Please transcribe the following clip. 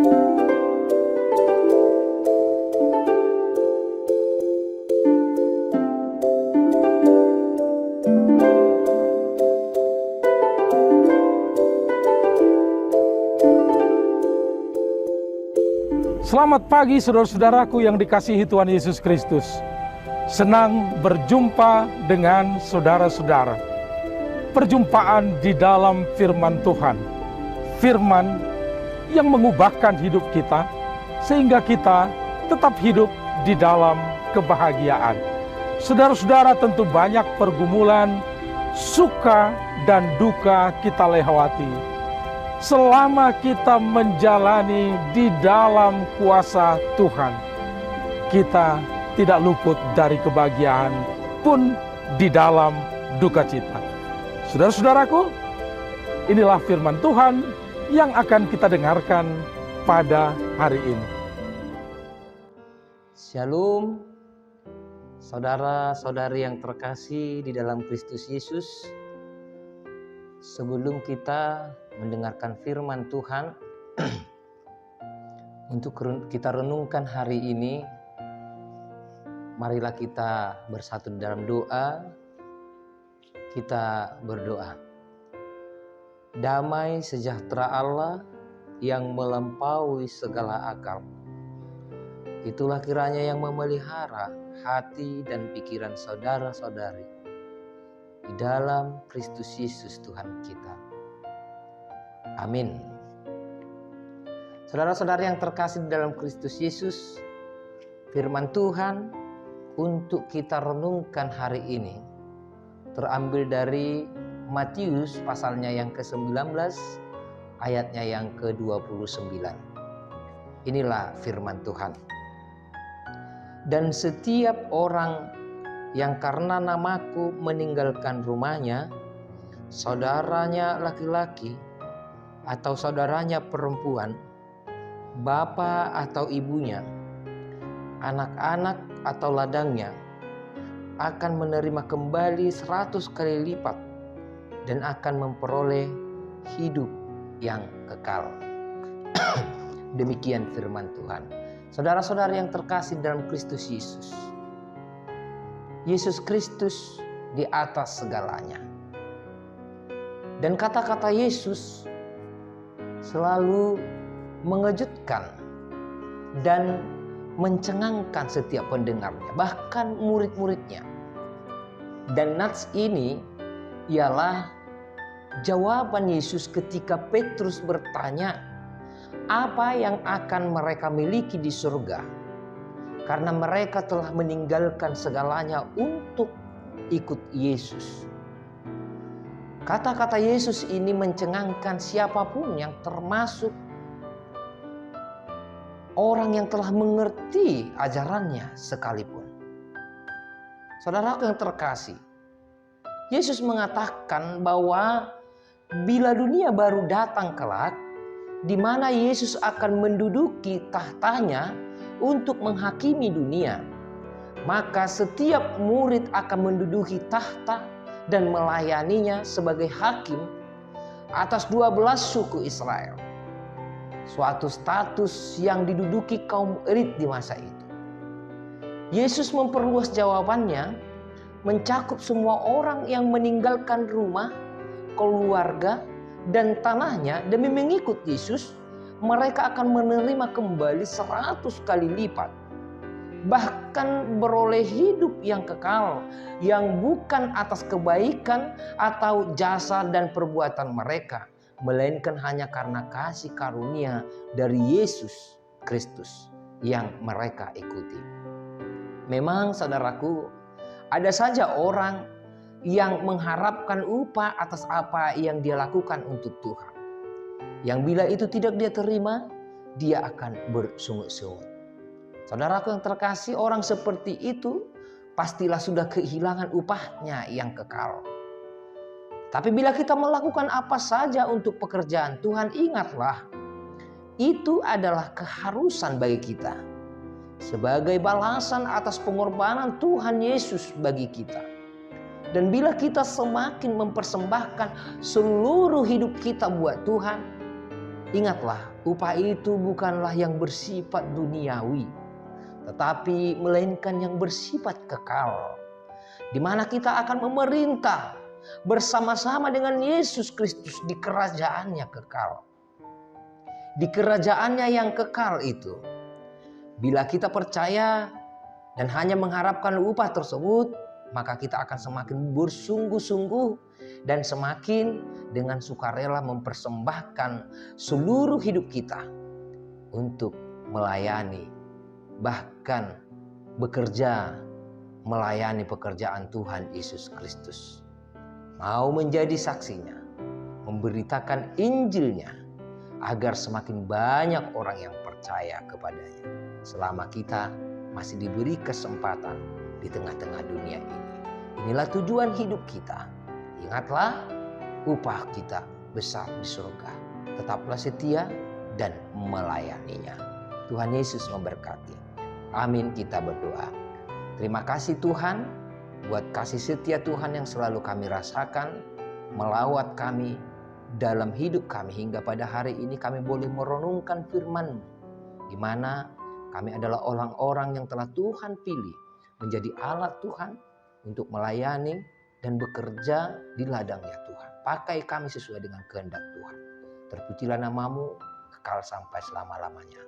Selamat pagi saudara-saudaraku yang dikasihi Tuhan Yesus Kristus. Senang berjumpa dengan saudara-saudara. Perjumpaan di dalam firman Tuhan. Firman yang mengubahkan hidup kita sehingga kita tetap hidup di dalam kebahagiaan. Saudara-saudara, tentu banyak pergumulan, suka dan duka kita lewati. Selama kita menjalani di dalam kuasa Tuhan, kita tidak luput dari kebahagiaan pun di dalam duka cita. Saudara-saudaraku, inilah firman Tuhan yang akan kita dengarkan pada hari ini. Shalom, saudara-saudari yang terkasih di dalam Kristus Yesus. Sebelum kita mendengarkan firman Tuhan, untuk kita renungkan hari ini, marilah kita bersatu dalam doa. Kita berdoa. Damai sejahtera Allah yang melampaui segala akal, itulah kiranya yang memelihara hati dan pikiran saudara-saudari di dalam Kristus Yesus Tuhan kita. Amin. Saudara-saudara yang terkasih di dalam Kristus Yesus, firman Tuhan untuk kita renungkan hari ini terambil dari Matius pasalnya yang ke-19, ayatnya yang ke-29. Inilah firman Tuhan. Dan setiap orang yang karena namaku meninggalkan rumahnya, saudaranya laki-laki atau saudaranya perempuan, bapa atau ibunya, anak-anak atau ladangnya, akan menerima kembali 100 kali lipat dan akan memperoleh hidup yang kekal. Demikian firman Tuhan. Saudara-saudara yang terkasih dalam Kristus Yesus, Yesus Kristus di atas segalanya. Dan kata-kata Yesus selalu mengejutkan dan mencengangkan setiap pendengarnya, bahkan murid-muridnya. Dan nats ini ialah jawaban Yesus ketika Petrus bertanya, apa yang akan mereka miliki di surga? Karena mereka telah meninggalkan segalanya untuk ikut Yesus. Kata-kata Yesus ini mencengangkan siapapun yang termasuk orang yang telah mengerti ajarannya sekalipun. Saudaraku yang terkasih, Yesus mengatakan bahwa bila dunia baru datang kelak, di mana Yesus akan menduduki tahtanya untuk menghakimi dunia, maka setiap murid akan menduduki tahta dan melayaninya sebagai hakim atas 12 suku Israel. Suatu status yang diduduki kaum elit di masa itu. Yesus memperluas jawabannya, mencakup semua orang yang meninggalkan rumah, keluarga, dan tanahnya demi mengikut Yesus. Mereka akan menerima kembali 100 kali lipat. Bahkan beroleh hidup yang kekal, yang bukan atas kebaikan atau jasa dan perbuatan mereka, melainkan hanya karena kasih karunia dari Yesus Kristus yang mereka ikuti. Memang saudaraku, ada saja orang yang mengharapkan upah atas apa yang dia lakukan untuk Tuhan. Yang bila itu tidak dia terima, dia akan bersungut-sungut. Saudaraku yang terkasih, orang seperti itu pastilah sudah kehilangan upahnya yang kekal. Tapi bila kita melakukan apa saja untuk pekerjaan Tuhan, ingatlah, itu adalah keharusan bagi kita. Sebagai balasan atas pengorbanan Tuhan Yesus bagi kita. Dan bila kita semakin mempersembahkan seluruh hidup kita buat Tuhan, Ingatlah, upah itu bukanlah yang bersifat duniawi, tetapi melainkan yang bersifat kekal, di mana kita akan memerintah bersama-sama dengan Yesus Kristus di kerajaannya kekal. Di kerajaannya yang kekal itu, bila kita percaya dan hanya mengharapkan upah tersebut, maka kita akan semakin bersungguh-sungguh dan semakin dengan sukarela mempersembahkan seluruh hidup kita untuk melayani, bahkan bekerja melayani pekerjaan Tuhan Yesus Kristus. Mau menjadi saksinya, memberitakan Injilnya, agar semakin banyak orang yang percaya kepadanya selama kita masih diberi kesempatan di tengah-tengah dunia ini. Inilah tujuan hidup kita. Ingatlah, upah kita besar di surga. Tetaplah setia dan melayaninya. Tuhan Yesus memberkati. Amin, kita berdoa. Terima kasih Tuhan buat kasih setia Tuhan yang selalu kami rasakan, melawat kami dalam hidup kami hingga pada hari ini kami boleh merenungkan firman-Mu, di mana kami adalah orang-orang yang telah Tuhan pilih menjadi alat Tuhan untuk melayani dan bekerja di ladangnya Tuhan. Pakai kami sesuai dengan kehendak Tuhan. Terpujilah nama-Mu kekal sampai selama-lamanya.